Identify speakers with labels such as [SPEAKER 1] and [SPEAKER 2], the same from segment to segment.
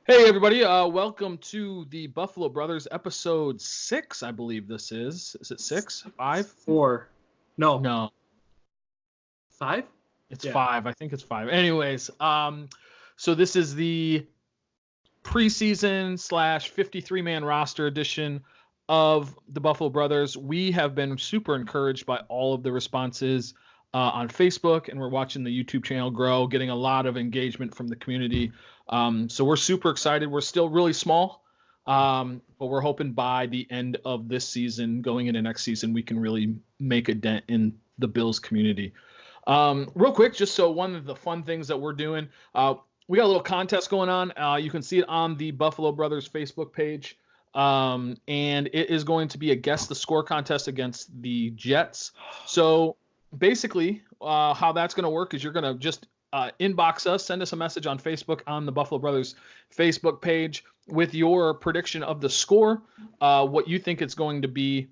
[SPEAKER 1] Hey everybody, welcome to the Buffalo Brothers episode 6, I believe this is. Is it 6? 5?
[SPEAKER 2] 4. No,
[SPEAKER 1] No,
[SPEAKER 2] 5?
[SPEAKER 1] it's
[SPEAKER 2] Yeah.
[SPEAKER 1] 5. I think it's 5. Anyways, so this is the preseason slash 53-man roster edition of the Buffalo Brothers. We have been super encouraged by all of the responses on Facebook, and we're watching the YouTube channel grow, getting a lot of engagement from the community. So we're super excited. We're still really small, but we're hoping by the end of this season, going into next season, we can really make a dent in the Bills community. Real quick, just so one of the fun things that we're doing, we got a little contest going on. You can see it on the Buffalo Brothers Facebook page. And it is going to be a guess the score contest against the Jets. So basically, how that's going to work is you're going to just inbox us, send us a message on Facebook on the Buffalo Brothers Facebook page with your prediction of the score, what you think it's going to be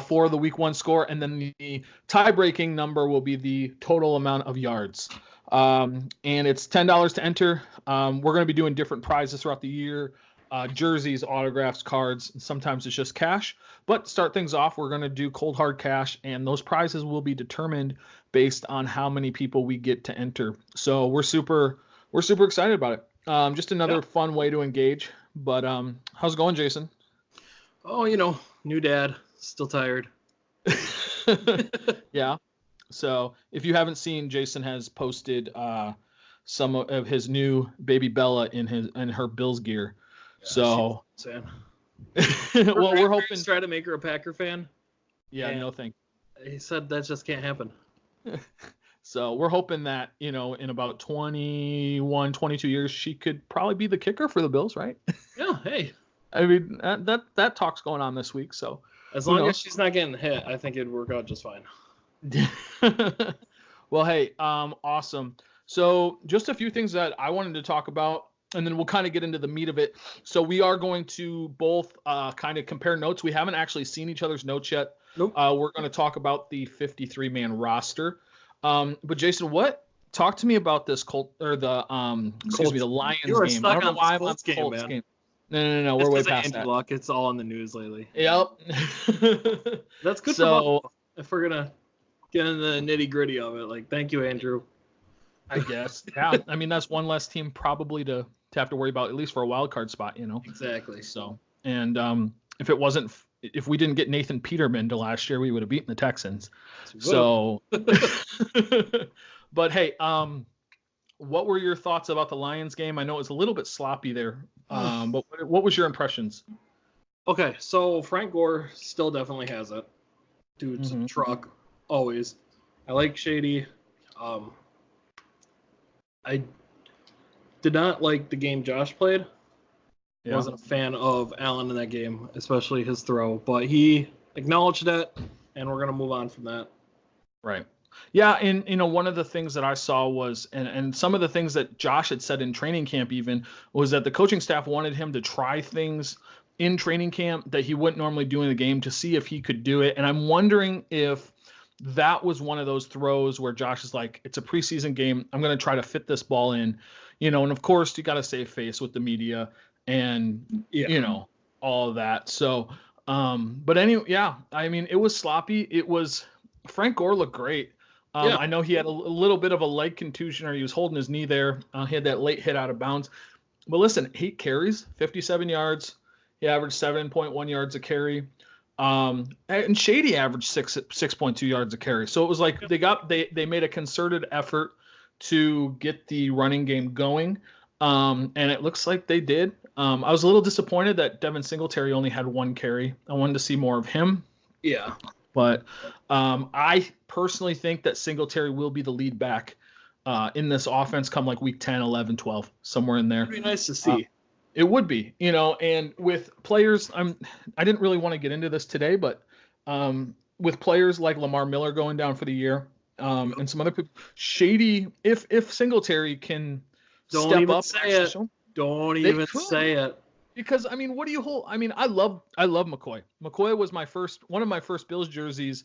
[SPEAKER 1] for the week 1 score, and then the tie-breaking number will be the total amount of yards. And it's $10 to enter. We're going to be doing different prizes throughout the year. Jerseys, autographs, cards, and sometimes it's just cash. But to start things off, we're going to do cold hard cash, and those prizes will be determined based on how many people we get to enter. So we're super excited about it. Just another fun way to engage. But how's it going, Jason?
[SPEAKER 2] Oh, new dad, still tired.
[SPEAKER 1] Yeah. So if you haven't seen, Jason has posted some of his new baby Bella in her Bills gear.
[SPEAKER 2] Yeah,
[SPEAKER 1] so
[SPEAKER 2] well, we're hoping try to make her a Packer fan.
[SPEAKER 1] Yeah, no thank
[SPEAKER 2] you. He said that just can't happen.
[SPEAKER 1] So we're hoping that, in about 21, 22 years, she could probably be the kicker for the Bills, right?
[SPEAKER 2] Yeah, hey.
[SPEAKER 1] I mean, that talk's going on this week, so.
[SPEAKER 2] As long as she's not getting hit, I think it'd work out just fine.
[SPEAKER 1] Well, hey, awesome. So just a few things that I wanted to talk about, and then we'll kind of get into the meat of it. So we are going to both kind of compare notes. We haven't actually seen each other's notes yet.
[SPEAKER 2] Nope.
[SPEAKER 1] We're going to talk about the 53-man roster. But Jason, talk to me about this the Lions
[SPEAKER 2] you
[SPEAKER 1] game. I don't know why I'm on the Colts game. No. We're way past that.
[SPEAKER 2] Luck. It's all on the news lately.
[SPEAKER 1] Yep.
[SPEAKER 2] That's good for Buffalo. If we're gonna get in the nitty gritty of it, thank you, Andrew.
[SPEAKER 1] I guess. Yeah. I mean, that's one less team probably to have to worry about, at least for a wild card spot.
[SPEAKER 2] Exactly.
[SPEAKER 1] So, and if we didn't get Nathan Peterman to last year, we would have beaten the Texans. So, but hey, what were your thoughts about the Lions game? I know it was a little bit sloppy there, but what was your impressions?
[SPEAKER 2] Okay, so Frank Gore still definitely has it. Dude's a truck, always. I like Shady. I did not like the game Josh played. Yeah. Wasn't a fan of Allen in that game, especially his throw, but he acknowledged it, and we're going to move on from that.
[SPEAKER 1] Right. Yeah, and one of the things that I saw was, and some of the things that Josh had said in training camp even, was that the coaching staff wanted him to try things in training camp that he wouldn't normally do in the game to see if he could do it. And I'm wondering if that was one of those throws where Josh is like, it's a preseason game, I'm going to try to fit this ball in, and of course you got to save face with the media and, all of that. So, but anyway, yeah, I mean, it was sloppy. Frank Gore looked great. I know he had a little bit of a leg contusion, or he was holding his knee there. He had that late hit out of bounds. But listen, 8 carries, 57 yards. He averaged 7.1 yards a carry. And Shady averaged 6.2 yards a carry. So it was like they made a concerted effort to get the running game going. And it looks like they did. I was a little disappointed that Devin Singletary only had 1 carry. I wanted to see more of him.
[SPEAKER 2] Yeah.
[SPEAKER 1] But I personally think that Singletary will be the lead back in this offense come like week 10, 11, 12, somewhere in there.
[SPEAKER 2] It'd be nice to see.
[SPEAKER 1] It would be, and with players, I didn't really want to get into this today, but with players like Lamar Miller going down for the year, and some other people, Shady, if Singletary can step up.
[SPEAKER 2] Don't even say it.
[SPEAKER 1] Because what do you hold? I love McCoy. McCoy was one of my first Bills jerseys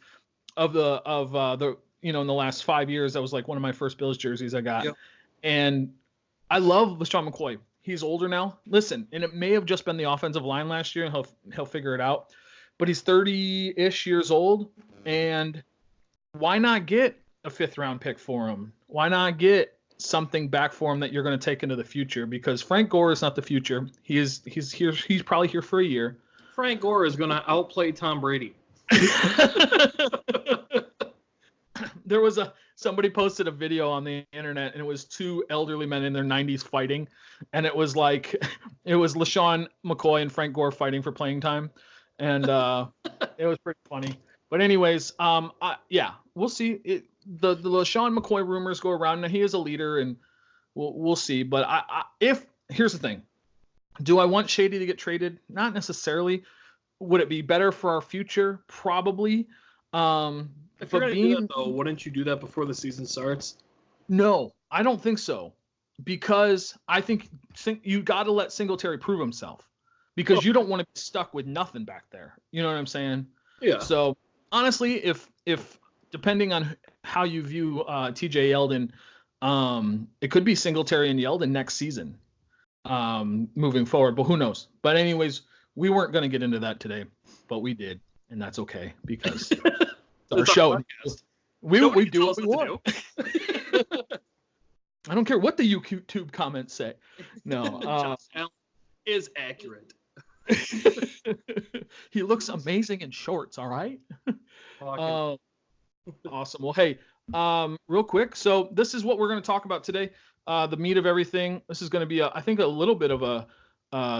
[SPEAKER 1] of the in the last 5 years. That was like one of my first Bills jerseys I got. Yep. And I love LeSean McCoy. He's older now. Listen, and it may have just been the offensive line last year, and he'll figure it out. But he's 30-ish years old, and why not get a 5th-round pick for him? Why not get something back for him that you're going to take into the future? Because Frank Gore is not the future. He's here. He's probably here for a year.
[SPEAKER 2] Frank Gore is going to outplay Tom Brady.
[SPEAKER 1] There was somebody posted a video on the internet, and it was 2 elderly men in their 90s fighting, and it was LaShawn McCoy and Frank Gore fighting for playing time, and it was pretty funny. But anyways, we'll see. The LaShawn McCoy rumors go around. Now, he is a leader, and we'll see. But here's the thing, do I want Shady to get traded? Not necessarily. Would it be better for our future? Probably.
[SPEAKER 2] If you're going to do that, though, wouldn't you do that before the season starts?
[SPEAKER 1] No, I don't think so. Because I think you got to let Singletary prove himself. Because you don't want to be stuck with nothing back there. You know what I'm saying?
[SPEAKER 2] Yeah.
[SPEAKER 1] So, honestly, if depending on how you view TJ Yeldon, it could be Singletary and Yeldon next season moving forward. But who knows? But anyways, we weren't going to get into that today. But we did. And that's okay. Because... our show. We do what we want. I don't care what the YouTube comments say. No.
[SPEAKER 2] Josh Allen is accurate.
[SPEAKER 1] He looks amazing in shorts, all right? Awesome. Well, hey, real quick. So this is what we're going to talk about today. The meat of everything. This is going to be, I think, a little bit of a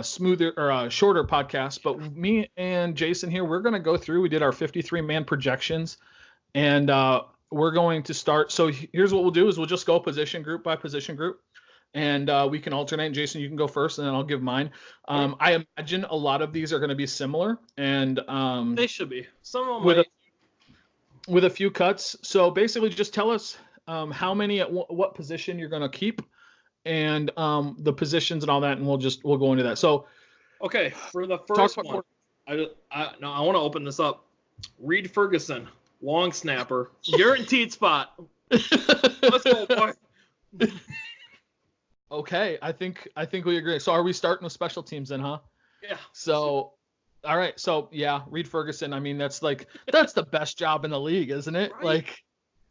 [SPEAKER 1] smoother or a shorter podcast, but me and Jason here, we're going to go through. We did our 53-man projections, and we're going to start. So here's what we'll do: is we'll just go position group by position group, and we can alternate. Jason, you can go first, and then I'll give mine. I imagine a lot of these are going to be similar, and
[SPEAKER 2] they should be. Some of them
[SPEAKER 1] with a few cuts. So basically, just tell us how many at what position you're going to keep. And the positions and all that, and we'll go into that. So,
[SPEAKER 2] okay, for the first one, I want to open this up. Reed Ferguson, long snapper, guaranteed spot. Let's go, boy.
[SPEAKER 1] Okay, I think we agree. So, are we starting with special teams then, huh?
[SPEAKER 2] Yeah.
[SPEAKER 1] So, all right. So, yeah, Reed Ferguson. I mean, that's the best job in the league, isn't it?
[SPEAKER 2] Right.
[SPEAKER 1] Like,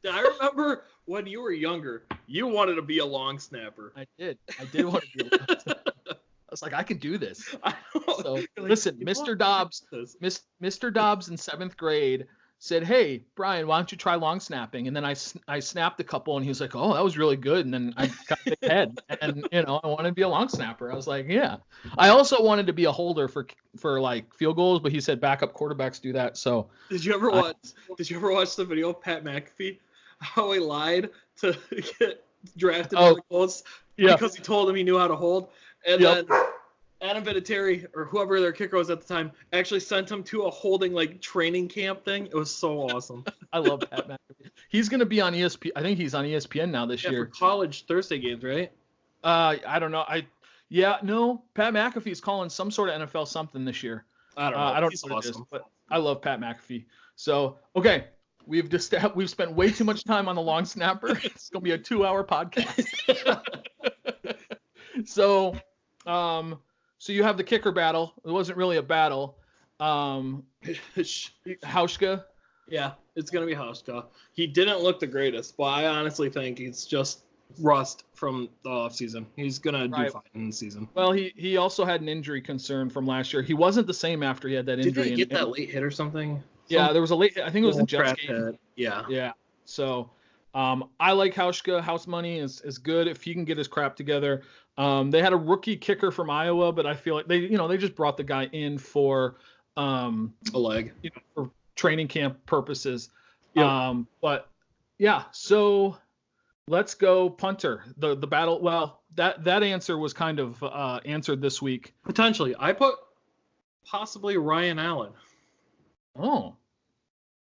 [SPEAKER 2] I remember when you were younger, you wanted to be a long snapper.
[SPEAKER 1] I did want to be a long snapper. I was like, I can do this. So listen, Mr. Dobbs in 7th grade said, "Hey, Brian, why don't you try long snapping?" And then I snapped a couple, and he was like, "Oh, that was really good." And then I got a big head, and I wanted to be a long snapper. I was like, "Yeah." I also wanted to be a holder for like field goals, but he said backup quarterbacks do that. So
[SPEAKER 2] Did you ever watch the video of Pat McAfee? How he lied to get drafted by the Colts because he told him he knew how to hold, and then Adam Vinatieri or whoever their kicker was at the time actually sent him to a holding like training camp thing. It was so awesome.
[SPEAKER 1] I love Pat McAfee. He's gonna be on ESPN. I think he's on ESPN now this year.
[SPEAKER 2] For college Thursday games, right?
[SPEAKER 1] I don't know. Pat McAfee's calling some sort of NFL something this year.
[SPEAKER 2] I don't know.
[SPEAKER 1] I don't know what it is, but I love Pat McAfee. So okay. We've spent way too much time on the long snapper. It's gonna be a 2-hour podcast. So you have the kicker battle. It wasn't really a battle. Hauschka.
[SPEAKER 2] Yeah, it's gonna be Hauschka. He didn't look the greatest, but I honestly think it's just rust from the offseason. He's gonna do fine in the season.
[SPEAKER 1] Well, he also had an injury concern from last year. He wasn't the same after he had that injury.
[SPEAKER 2] Did he get that late hit or something?
[SPEAKER 1] Yeah, there was a late. I think it was the Jets game.
[SPEAKER 2] Yeah.
[SPEAKER 1] Yeah. So, I like Hauschka. House money is good if he can get his crap together. They had a rookie kicker from Iowa, but I feel like they just brought the guy in for
[SPEAKER 2] a leg,
[SPEAKER 1] for training camp purposes.
[SPEAKER 2] Yep.
[SPEAKER 1] But yeah, so let's go punter. The battle. Well, that answer was kind of answered this week.
[SPEAKER 2] Potentially, I put possibly Ryan Allen.
[SPEAKER 1] Oh,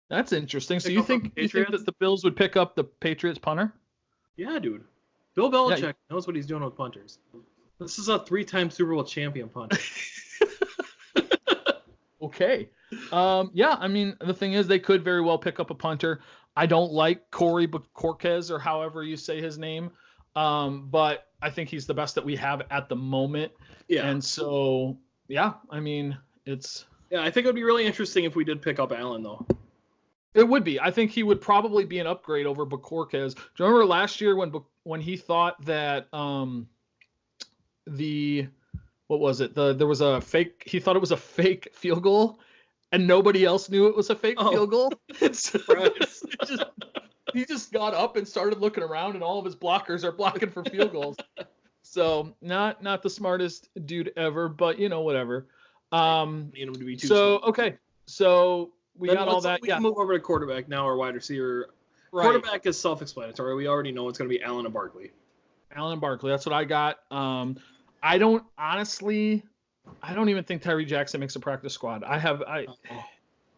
[SPEAKER 1] that's interesting. So you think that the Bills would pick up the Patriots punter?
[SPEAKER 2] Yeah, dude. Bill Belichick knows what he's doing with punters. This is a 3-time Super Bowl champion punter.
[SPEAKER 1] Okay. Yeah, I mean, the thing is they could very well pick up a punter. I don't like Corey Corquez or however you say his name. But I think he's the best that we have at the moment.
[SPEAKER 2] Yeah.
[SPEAKER 1] And so, yeah, I mean, it's.
[SPEAKER 2] Yeah, I think it would be really interesting if we did pick up Allen, though.
[SPEAKER 1] It would be. I think he would probably be an upgrade over Bojorquez. Do you remember last year when he thought that what was it? There was a fake. He thought it was a fake field goal, and nobody else knew it was a fake field goal. So he just got up and started looking around, and all of his blockers are blocking for field goals. So not the smartest dude ever, but whatever.
[SPEAKER 2] Need him to be too
[SPEAKER 1] so smart. Okay, so we
[SPEAKER 2] then
[SPEAKER 1] got all that.
[SPEAKER 2] We can move over to quarterback now, or wide receiver. Right. Quarterback is self-explanatory. We already know it's going to be Allen and Barkley.
[SPEAKER 1] Allen and Barkley. That's what I got. I don't even think Tyree Jackson makes a practice squad.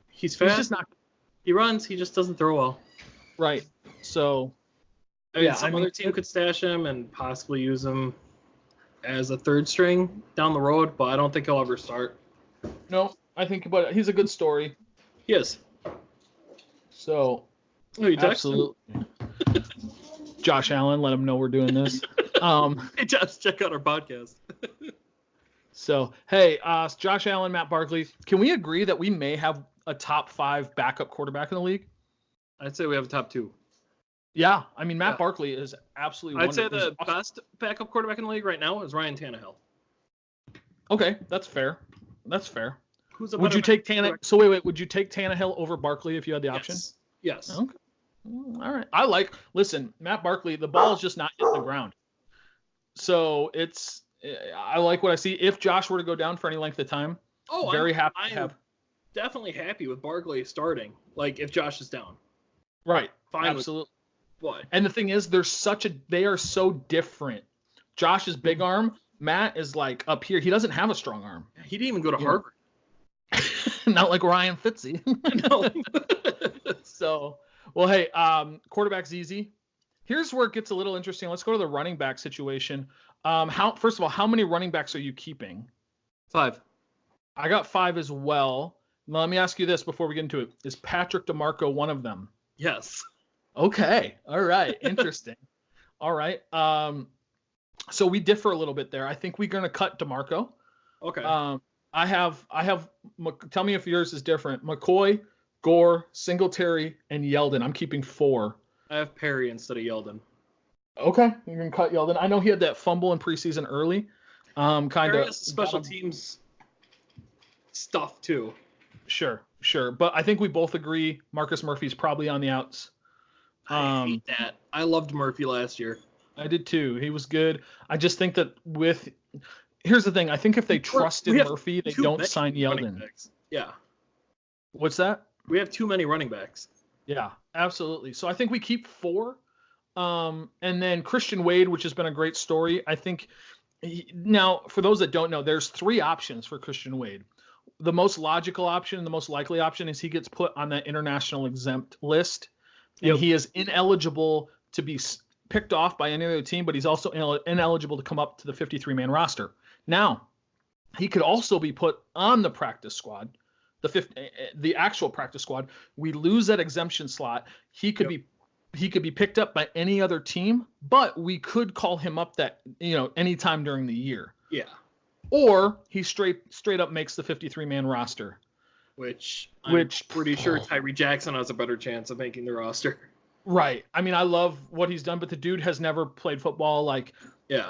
[SPEAKER 2] He's fast.
[SPEAKER 1] He's just not.
[SPEAKER 2] He runs. He just doesn't throw well.
[SPEAKER 1] Right. So.
[SPEAKER 2] Some other team could stash him and possibly use him as a third string down the road, but I don't think he'll ever start.
[SPEAKER 1] No, I think, but he's a good story.
[SPEAKER 2] He is.
[SPEAKER 1] So.
[SPEAKER 2] Oh, you
[SPEAKER 1] absolutely. Josh Allen, let him know we're doing this.
[SPEAKER 2] Hey, Josh, check out our podcast.
[SPEAKER 1] So, hey, Josh Allen, Matt Barkley, can we agree that we may have a top 5 backup quarterback in the league?
[SPEAKER 2] I'd say we have a top 2.
[SPEAKER 1] Yeah, I mean, Matt Barkley is absolutely
[SPEAKER 2] I'd say the best backup quarterback in the league right now is Ryan Tannehill.
[SPEAKER 1] Okay, that's fair.
[SPEAKER 2] Would you
[SPEAKER 1] take Tannehill? So wait, would you take Tannehill over Barkley if you had the option?
[SPEAKER 2] Yes.
[SPEAKER 1] Okay. All right. Listen, Matt Barkley, the ball is just not hitting the ground. So I like what I see. If Josh were to go down for any length of time,
[SPEAKER 2] I'm definitely happy with Barkley starting. Like if Josh is down.
[SPEAKER 1] Right.
[SPEAKER 2] Fine.
[SPEAKER 1] Absolutely.
[SPEAKER 2] What?
[SPEAKER 1] And the thing is, they are so different. Josh is big arm. Matt is like up here. He doesn't have a strong arm.
[SPEAKER 2] He didn't even go to Harvard.
[SPEAKER 1] Not like Ryan Fitzy.
[SPEAKER 2] No.
[SPEAKER 1] So, well, hey, quarterback's easy. Here's where it gets a little interesting. Let's go to the running back situation. First of all, how many running backs are you keeping?
[SPEAKER 2] 5.
[SPEAKER 1] I got 5 as well. Now, let me ask you this before we get into it. Is Patrick DeMarco one of them?
[SPEAKER 2] Yes.
[SPEAKER 1] Okay. All right. Interesting. All right. So we differ a little bit there. I think we're going to cut DeMarco.
[SPEAKER 2] Okay.
[SPEAKER 1] I have. Tell me if yours is different. McCoy, Gore, Singletary, and Yeldon. I'm keeping 4.
[SPEAKER 2] I have Perry instead of Yeldon.
[SPEAKER 1] Okay, you can cut Yeldon. I know he had that fumble in preseason early.
[SPEAKER 2] Perry has special teams stuff too.
[SPEAKER 1] Sure. But I think we both agree Marcus Murphy's probably on the outs.
[SPEAKER 2] I hate that. I loved Murphy last year.
[SPEAKER 1] I did too. He was good. I just think that here's the thing. I think if they trusted Murphy, they don't sign Yeldon.
[SPEAKER 2] Yeah.
[SPEAKER 1] What's that?
[SPEAKER 2] We have too many running backs.
[SPEAKER 1] Yeah, absolutely. So I think we keep 4. And then Christian Wade, which has been a great story. I think now, for those that don't know, there's 3 options for Christian Wade. The most logical option, the most likely option is he gets put on that international exempt list. And he is ineligible to be picked off by any other team, but he's also ineligible to come up to the 53-man roster. Now, he could also be put on the practice squad, the actual practice squad. We lose that exemption slot. He could be picked up by any other team, but we could call him up anytime during the year.
[SPEAKER 2] Yeah.
[SPEAKER 1] Or he straight up makes the 53-man roster.
[SPEAKER 2] Which I'm pretty sure Tyree Jackson has a better chance of making the roster.
[SPEAKER 1] Right. I mean, I love what he's done, but the dude has never played football. I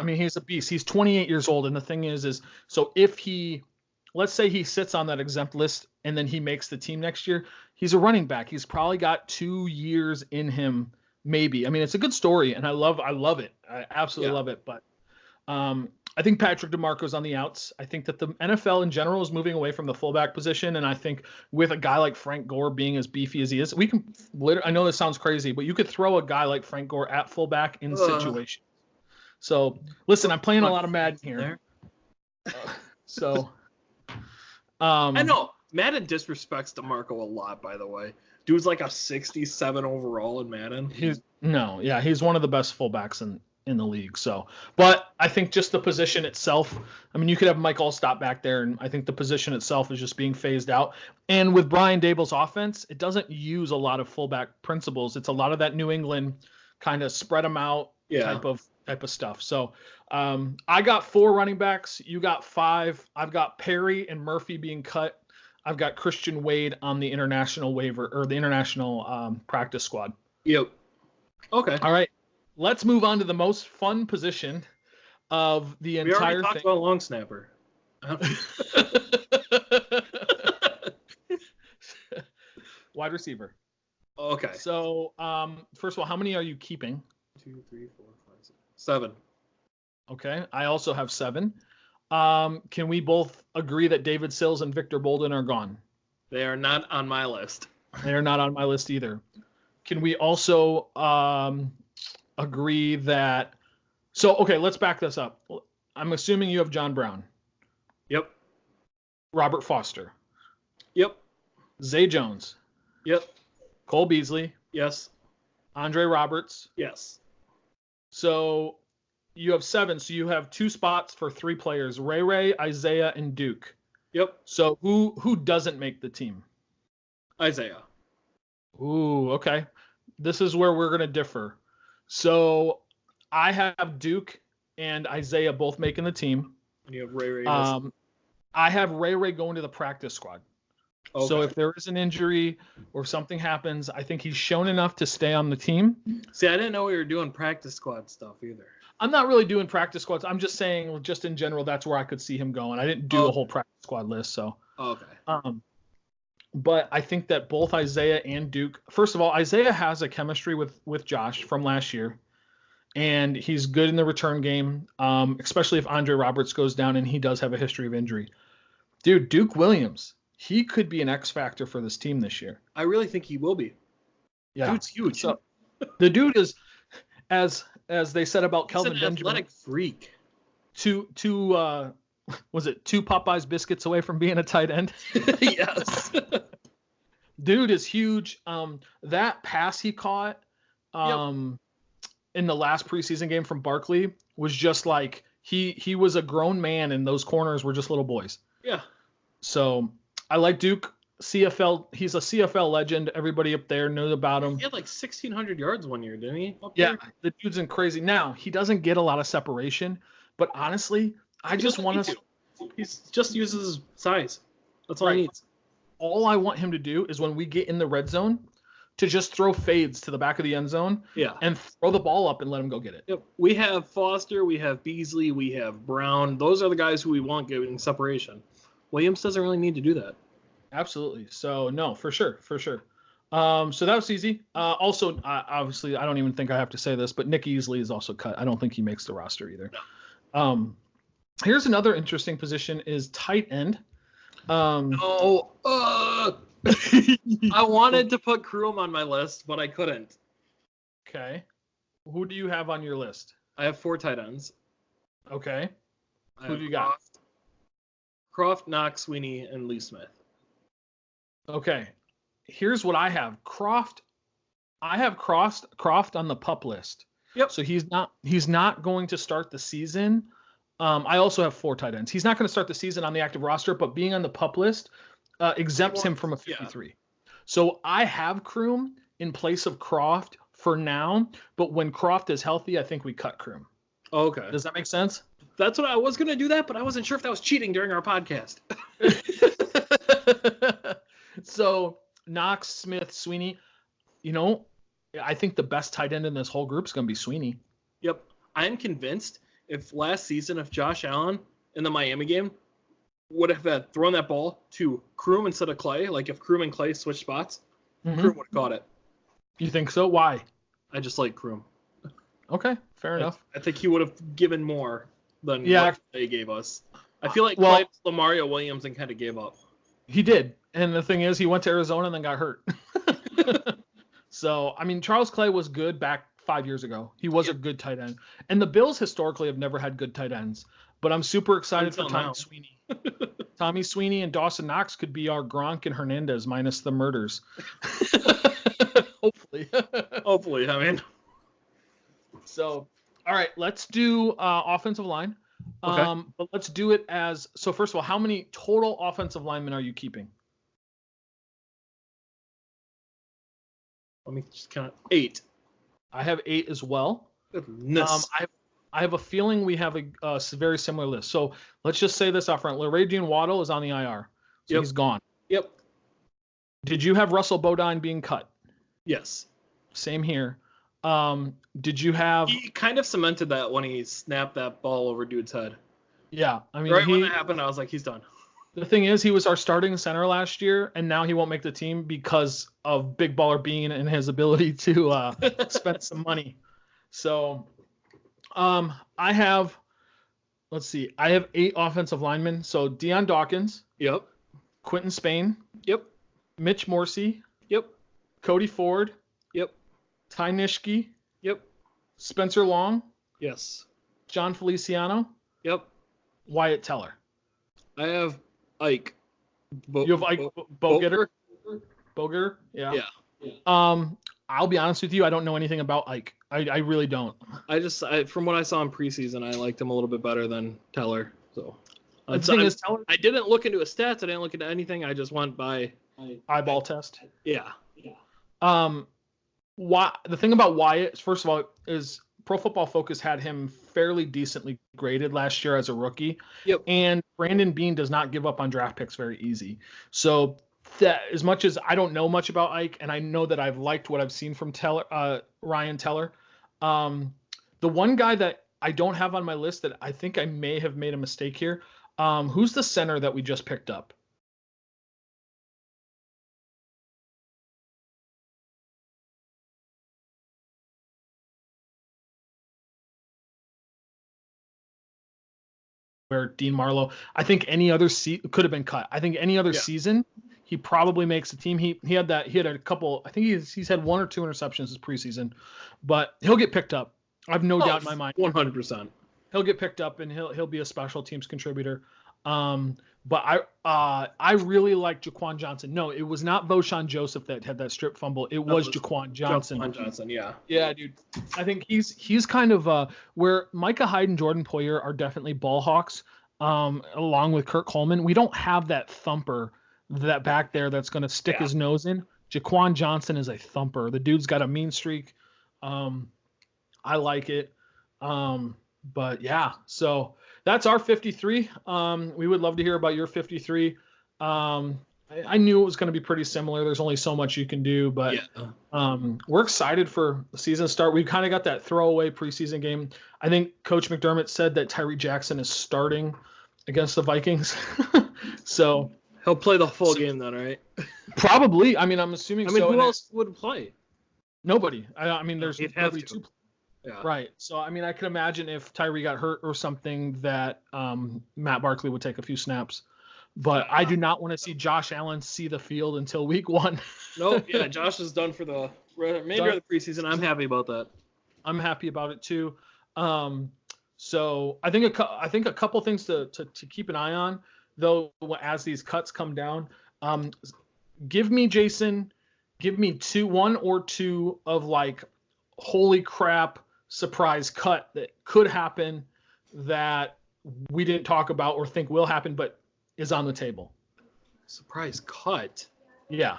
[SPEAKER 1] mean, he's a beast. He's 28 years old, and the thing is so if let's say he sits on that exempt list and then he makes the team next year, he's a running back. He's probably got 2 years in him, maybe. I mean, it's a good story, and I love it. I absolutely love it. But I think Patrick DeMarco's on the outs. I think that the NFL in general is moving away from the fullback position, and I think with a guy like Frank Gore being as beefy as he is, we can I know this sounds crazy, but you could throw a guy like Frank Gore at fullback in situations. So, listen, I'm playing a lot of Madden here.
[SPEAKER 2] I know Madden disrespects DeMarco a lot, by the way. Dude's like a 67 overall in Madden.
[SPEAKER 1] He's one of the best fullbacks in the league. So, but I think just the position itself, I mean, you could have Mike Allstott back there, and I think the position itself is just being phased out. And with Brian Daboll's offense, it doesn't use a lot of fullback principles. It's a lot of that New England kind of spread them out type type of stuff. So I got 4 running backs. You got 5. I've got Perry and Murphy being cut. I've got Christian Wade on the international waiver or the international practice squad.
[SPEAKER 2] Yep. Okay.
[SPEAKER 1] All right. Let's move on to the most fun position of the entire thing.
[SPEAKER 2] We already talked about long snapper.
[SPEAKER 1] Wide receiver.
[SPEAKER 2] Okay.
[SPEAKER 1] So, first of all, how many are you keeping?
[SPEAKER 2] 2, 3, 4, 5, 6, 7.
[SPEAKER 1] Okay. I also have 7. Can we both agree that David Sills and Victor Bolden are gone?
[SPEAKER 2] They are not on my list.
[SPEAKER 1] They are not on my list either. Can we also agree that? So, okay, let's back this up. I'm assuming you have John Brown.
[SPEAKER 2] Yep.
[SPEAKER 1] Robert Foster.
[SPEAKER 2] Yep.
[SPEAKER 1] Zay Jones.
[SPEAKER 2] Yep.
[SPEAKER 1] Cole Beasley.
[SPEAKER 2] Yes.
[SPEAKER 1] Andre Roberts.
[SPEAKER 2] Yes.
[SPEAKER 1] So you have 7. So you have 2 spots for 3 players: Ray, Isaiah, and Duke.
[SPEAKER 2] Yep.
[SPEAKER 1] So who doesn't make the team?
[SPEAKER 2] Isaiah.
[SPEAKER 1] Ooh, okay. This is where we're gonna differ. So I have Duke and Isaiah both making the team.
[SPEAKER 2] And you have Ray.
[SPEAKER 1] I have Ray going to the practice squad. Okay. So if there is an injury or something happens, I think he's shown enough to stay on the team.
[SPEAKER 2] See, I didn't know we were doing practice squad stuff either.
[SPEAKER 1] I'm not really doing practice squads. I'm just saying, just in general, that's where I could see him going. I didn't do a whole practice squad list, so.
[SPEAKER 2] Okay.
[SPEAKER 1] But I think that both Isaiah and Duke. First of all, Isaiah has a chemistry with Josh from last year, and he's good in the return game, especially if Andre Roberts goes down and he does have a history of injury. Dude, Duke Williams, he could be an X factor for this team this year.
[SPEAKER 2] I really think he will be.
[SPEAKER 1] Yeah,
[SPEAKER 2] dude's huge.
[SPEAKER 1] So, the dude is, as they said about Kelvin
[SPEAKER 2] Benjamin,
[SPEAKER 1] athletic
[SPEAKER 2] freak.
[SPEAKER 1] Was it 2 Popeyes biscuits away from being a tight end?
[SPEAKER 2] Yes.
[SPEAKER 1] Dude is huge. That pass he caught in the last preseason game from Barkley was just like he was a grown man and those corners were just little boys.
[SPEAKER 2] Yeah.
[SPEAKER 1] So I like Duke. CFL. He's a CFL legend. Everybody up there knows about him.
[SPEAKER 2] He had like 1,600 yards one year, didn't he?
[SPEAKER 1] Yeah, the dude's in crazy. Now he doesn't get a lot of separation, but honestly, I just want to.
[SPEAKER 2] He just uses his size. That's all he needs.
[SPEAKER 1] All I want him to do is when we get in the red zone, to just throw fades to the back of the end zone.
[SPEAKER 2] Yeah.
[SPEAKER 1] And throw the ball up and let him go get it.
[SPEAKER 2] Yep. We have Foster, we have Beasley, we have Brown. Those are the guys who we want giving separation. Williams doesn't really need to do that.
[SPEAKER 1] Absolutely. So no, for sure. So that was easy. Also, obviously, I don't even think I have to say this, but Nick Easley is also cut. I don't think he makes the roster either. No. Here's another interesting position is tight end.
[SPEAKER 2] I wanted to put Kroom on my list, but I couldn't.
[SPEAKER 1] Okay. Who do you have on your list?
[SPEAKER 2] I have 4 tight ends.
[SPEAKER 1] Okay. Who do you got?
[SPEAKER 2] Croft, Knox, Sweeney, and Lee Smith.
[SPEAKER 1] Okay. Here's what I have. I have Croft on the PUP list.
[SPEAKER 2] Yep.
[SPEAKER 1] So he's not going to start the season. I also have 4 tight ends. He's not going to start the season on the active roster, but being on the PUP list exempts him from a 53. Yeah. So I have Kroom in place of Croft for now, but when Croft is healthy, I think we cut Kroom.
[SPEAKER 2] Okay.
[SPEAKER 1] Does that make sense?
[SPEAKER 2] That's what I was going to do that, but I wasn't sure if that was cheating during our podcast.
[SPEAKER 1] So Knox, Smith, Sweeney, I think the best tight end in this whole group is going to be Sweeney.
[SPEAKER 2] Yep. I'm convinced if Josh Allen in the Miami game would have thrown that ball to Kroom instead of Clay, like if Kroom and Clay switched spots, Kroom would have caught it.
[SPEAKER 1] You think so? Why?
[SPEAKER 2] I just like Kroom.
[SPEAKER 1] Okay, fair enough.
[SPEAKER 2] I think he would have given more than what Clay gave us. I feel like Clay was Lamario Williams and kind of gave up.
[SPEAKER 1] He did. And the thing is, he went to Arizona and then got hurt. So, I mean, Charles Clay was good back 5 years ago. He was a good tight end. And the Bills historically have never had good tight ends. But I'm super excited for Tommy Sweeney. Tommy Sweeney and Dawson Knox could be our Gronk and Hernandez minus the murders. Hopefully.
[SPEAKER 2] Hopefully, I mean.
[SPEAKER 1] So, all right, let's do offensive line. Okay. But let's do it as – so, first of all, how many total offensive linemen are you keeping?
[SPEAKER 2] Let me just count. 8.
[SPEAKER 1] I have 8 as well.
[SPEAKER 2] Goodness.
[SPEAKER 1] I have a feeling we have a very similar list. So let's just say this up front. LaRagian Waddle is on the IR. So he's gone.
[SPEAKER 2] Yep.
[SPEAKER 1] Did you have Russell Bodine being cut?
[SPEAKER 2] Yes.
[SPEAKER 1] Same here. Did you have...
[SPEAKER 2] He kind of cemented that when he snapped that ball over dude's head.
[SPEAKER 1] Yeah. I mean,
[SPEAKER 2] when that happened, I was like, he's done.
[SPEAKER 1] The thing is, he was our starting center last year, and now he won't make the team because of Big Baller Bean and his ability to spend some money. So... I have 8 offensive linemen. So Deion Dawkins.
[SPEAKER 2] Yep.
[SPEAKER 1] Quentin Spain.
[SPEAKER 2] Yep.
[SPEAKER 1] Mitch Morsi.
[SPEAKER 2] Yep.
[SPEAKER 1] Cody Ford.
[SPEAKER 2] Yep.
[SPEAKER 1] Ty Nishke.
[SPEAKER 2] Yep.
[SPEAKER 1] Spencer Long.
[SPEAKER 2] Yes.
[SPEAKER 1] John Feliciano.
[SPEAKER 2] Yep.
[SPEAKER 1] Wyatt Teller.
[SPEAKER 2] I have Ike.
[SPEAKER 1] You have Ike Bogetter? Boger? Yeah. I'll be honest with you, I don't know anything about Ike. I really don't.
[SPEAKER 2] From what I saw in preseason, I liked him a little bit better than Teller. So
[SPEAKER 1] Teller,
[SPEAKER 2] I didn't look into his stats. I didn't look into anything. I just went by
[SPEAKER 1] eyeball test.
[SPEAKER 2] Yeah.
[SPEAKER 1] The thing about Wyatt, first of all, is Pro Football Focus had him fairly decently graded last year as a rookie.
[SPEAKER 2] Yep.
[SPEAKER 1] And Brandon Beane does not give up on draft picks very easy. So that, as much as I don't know much about Ike, and I know that I've liked what I've seen from Ryan Teller, the one guy that I don't have on my list that I think I may have made a mistake here, who's the center that we just picked up? Where Dean Marlowe, I think any other could have been cut. I think any other season, he probably makes the team. He had a couple. I think he's had 1 or 2 interceptions this preseason, but he'll get picked up. I have no doubt in my mind.
[SPEAKER 2] 100%.
[SPEAKER 1] He'll get picked up and he'll be a special teams contributor. But I really like Jaquan Johnson. No, it was not Voshon Joseph that had that strip fumble. It was Jaquan Johnson.
[SPEAKER 2] Jaquan Johnson, yeah.
[SPEAKER 1] Yeah, dude. I think he's kind of where Micah Hyde and Jordan Poyer are definitely ball hawks, along with Kurt Coleman. We don't have that thumper that back there that's going to stick his nose in. Jaquan Johnson is a thumper. The dude's got a mean streak. I like it. But yeah, so that's our 53. We would love to hear about your 53. I knew it was going to be pretty similar. There's only so much you can do, but we're excited for the season start. We've kind of got that throwaway preseason game. I think Coach McDermott said that Tyree Jackson is starting against the Vikings. So
[SPEAKER 2] he'll play the full game then, right?
[SPEAKER 1] Probably. I mean, I'm assuming.
[SPEAKER 2] Who else would play?
[SPEAKER 1] Nobody. I mean, there's
[SPEAKER 2] nobody
[SPEAKER 1] to. Yeah. Right. So, I mean, I can imagine if Tyree got hurt or something that Matt Barkley would take a few snaps. But I do not want to see Josh Allen see the field until week 1.
[SPEAKER 2] Nope. Yeah, Josh is done for the remainder of the preseason. I'm happy about that.
[SPEAKER 1] I'm happy about it too. So I think a couple things to keep an eye on, though, as these cuts come down. Give me 1 or 2 of like, holy crap, surprise cut that could happen that we didn't talk about or think will happen, but is on the table.
[SPEAKER 2] Surprise cut.
[SPEAKER 1] Yeah.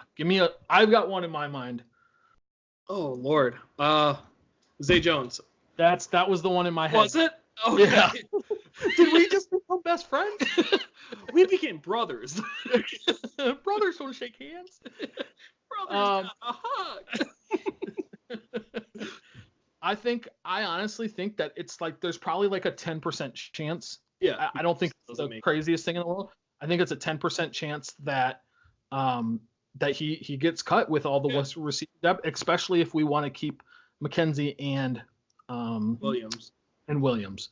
[SPEAKER 1] I've got one in my mind.
[SPEAKER 2] Oh Lord. Zay Jones.
[SPEAKER 1] That was the one in my head.
[SPEAKER 2] Was it? Oh
[SPEAKER 1] yeah. Did we just become best friends?
[SPEAKER 2] We became brothers.
[SPEAKER 1] Brothers don't shake hands.
[SPEAKER 2] Brothers got a hug.
[SPEAKER 1] I honestly think that it's like there's probably like a 10% chance.
[SPEAKER 2] Yeah.
[SPEAKER 1] I don't think it's the craziest thing in the world. I think it's a 10% chance that that he gets cut with all the receiver depth, especially if we want to keep McKenzie and Williams.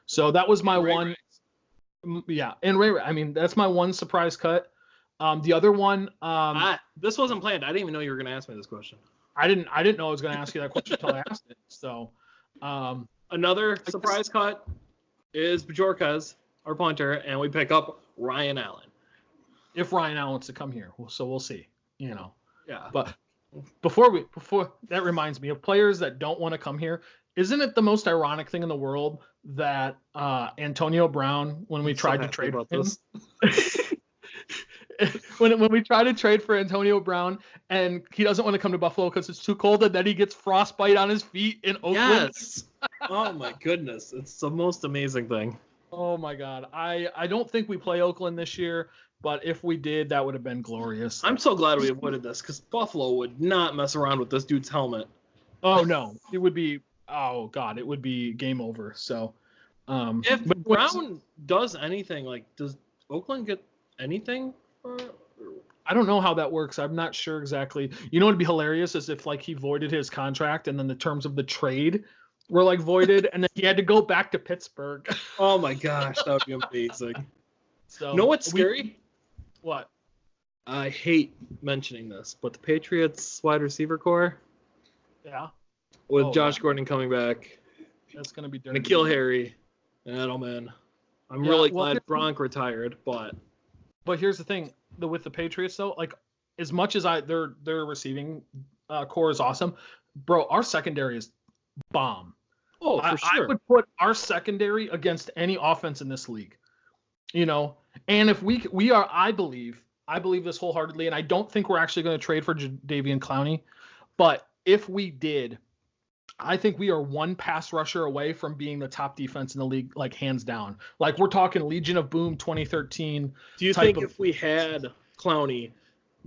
[SPEAKER 1] So that was my one. Yeah, and Ray. I mean, that's my one surprise cut. The other one.
[SPEAKER 2] This wasn't planned. I didn't even know you were going to ask me this question.
[SPEAKER 1] I didn't know I was going to ask you that question until I asked it. So,
[SPEAKER 2] another surprise cut is Bajorquez, our punter, and we pick up Ryan Allen.
[SPEAKER 1] If Ryan Allen wants to come here, so we'll see. You know.
[SPEAKER 2] Yeah.
[SPEAKER 1] But before that reminds me of players that don't want to come here. Isn't it the most ironic thing in the world that Antonio Brown, when we tried to trade with him, when we try to trade for Antonio Brown and he doesn't want to come to Buffalo because it's too cold, and then he gets frostbite on his feet in Oakland.
[SPEAKER 2] Yes. Oh my goodness, it's the most amazing thing.
[SPEAKER 1] Oh my God, I don't think we play Oakland this year, but if we did, that would have been glorious.
[SPEAKER 2] I'm so glad we avoided this because Buffalo would not mess around with this dude's helmet.
[SPEAKER 1] Oh no, it would be. Oh God, it would be game over. So,
[SPEAKER 2] if Brown does anything, like, does Oakland get anything?
[SPEAKER 1] I don't know how that works. I'm not sure exactly. You know, what'd be hilarious is if like he voided his contract and then the terms of the trade were like voided, and then he had to go back to Pittsburgh.
[SPEAKER 2] Oh my gosh, that would be amazing.
[SPEAKER 1] So,
[SPEAKER 2] you know what's scary?
[SPEAKER 1] What?
[SPEAKER 2] I hate mentioning this, but the Patriots wide receiver core.
[SPEAKER 1] Yeah.
[SPEAKER 2] With Josh Gordon coming back.
[SPEAKER 1] That's gonna be dirty.
[SPEAKER 2] N'Keal Harry. Edelman. I'm really glad Gronk retired, but
[SPEAKER 1] here's the thing, with the Patriots though, like as much as their receiving core is awesome, bro, our secondary is bomb.
[SPEAKER 2] Oh, for sure.
[SPEAKER 1] I would put our secondary against any offense in this league. You know, and if we are, I believe this wholeheartedly, and I don't think we're actually going to trade for Jadeveon Clowney, but if we did, I think we are one pass rusher away from being the top defense in the league, like hands down. Like we're talking Legion of Boom 2013.
[SPEAKER 2] Do you think if we had Clowney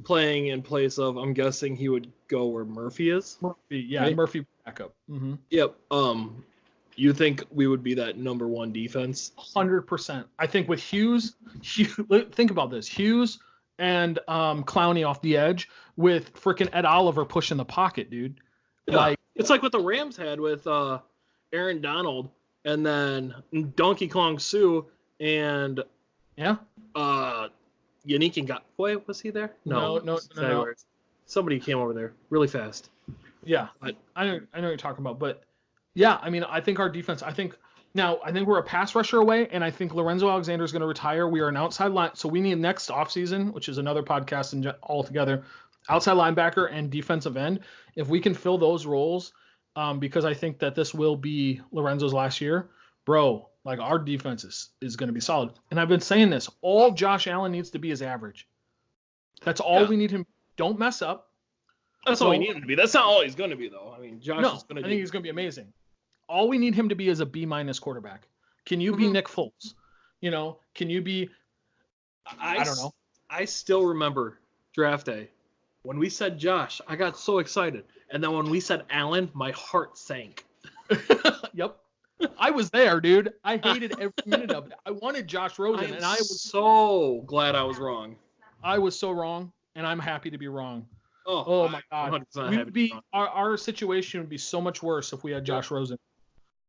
[SPEAKER 2] playing in place of, I'm guessing he would go where Murphy is?
[SPEAKER 1] Murphy, yeah, right? Murphy backup. Mm-hmm.
[SPEAKER 2] Yep. You think we would be that number one defense?
[SPEAKER 1] 100%. I think with Hughes, think about this. Hughes and Clowney off the edge with freaking Ed Oliver pushing the pocket, dude.
[SPEAKER 2] Yeah. Like it's like what the Rams had with Aaron Donald and then Donkey Kong Sue and
[SPEAKER 1] Yannick
[SPEAKER 2] Ngakoue, was he there?
[SPEAKER 1] No.
[SPEAKER 2] Somebody came over there really fast.
[SPEAKER 1] Yeah, I know what you're talking about, but yeah, I mean, I think our defense. I think we're a pass rusher away, and I think Lorenzo Alexander is going to retire. We are an outside line, so we need next offseason, which is another podcast altogether, outside linebacker and defensive end. If we can fill those roles, because I think that this will be Lorenzo's last year, bro. Like our defense is going to be solid. And I've been saying this. All Josh Allen needs to be is average. That's all we need him. Don't mess up.
[SPEAKER 2] That's all we need him to be. That's not all he's going to be, though. I mean, Josh is going to be.
[SPEAKER 1] I think he's going to be amazing. All we need him to be is a B- quarterback. Can you be Nick Foles? You know, can you be? I don't know.
[SPEAKER 2] I still remember draft day when we said Josh. I got so excited, and then when we said Allen, my heart sank.
[SPEAKER 1] Yep. I was there, dude. I hated every minute of it. I wanted Josh Rosen, and I was
[SPEAKER 2] so glad I was wrong.
[SPEAKER 1] I was so wrong, and I'm happy to be wrong.
[SPEAKER 2] Oh
[SPEAKER 1] my God. Our situation would be so much worse if we had Josh Rosen.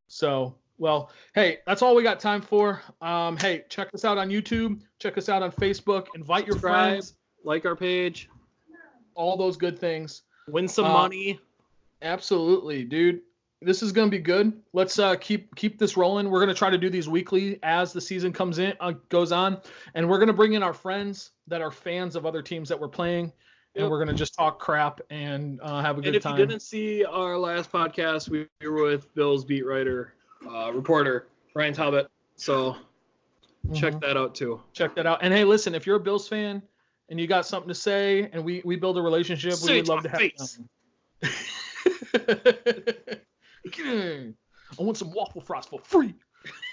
[SPEAKER 1] So, well, hey, that's all we got time for. Hey, check us out on YouTube. Check us out on Facebook. Invite your friends.
[SPEAKER 2] Like our page.
[SPEAKER 1] All those good things.
[SPEAKER 2] Win some money.
[SPEAKER 1] Absolutely, dude. This is going to be good. Let's keep this rolling. We're going to try to do these weekly as the season goes on. And we're going to bring in our friends that are fans of other teams that we're playing. And we're going to just talk crap and have a good time.
[SPEAKER 2] And if you didn't see our last podcast, we were with Bill's beat writer, reporter, Ryan Talbot. So check that out, too.
[SPEAKER 1] Check that out. And, hey, listen, if you're a Bills fan and you got something to say and we build a relationship, we would love to have you. I want some waffle frost for free.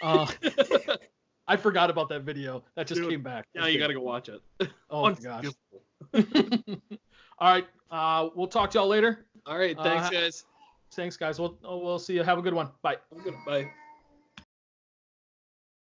[SPEAKER 1] I forgot about that video. That just came back.
[SPEAKER 2] Now you got to go watch it.
[SPEAKER 1] Oh, my gosh. All right. We'll talk to y'all later.
[SPEAKER 2] All right. Thanks, guys.
[SPEAKER 1] Thanks, guys. We'll see you. Have a good one. Bye.
[SPEAKER 2] Bye.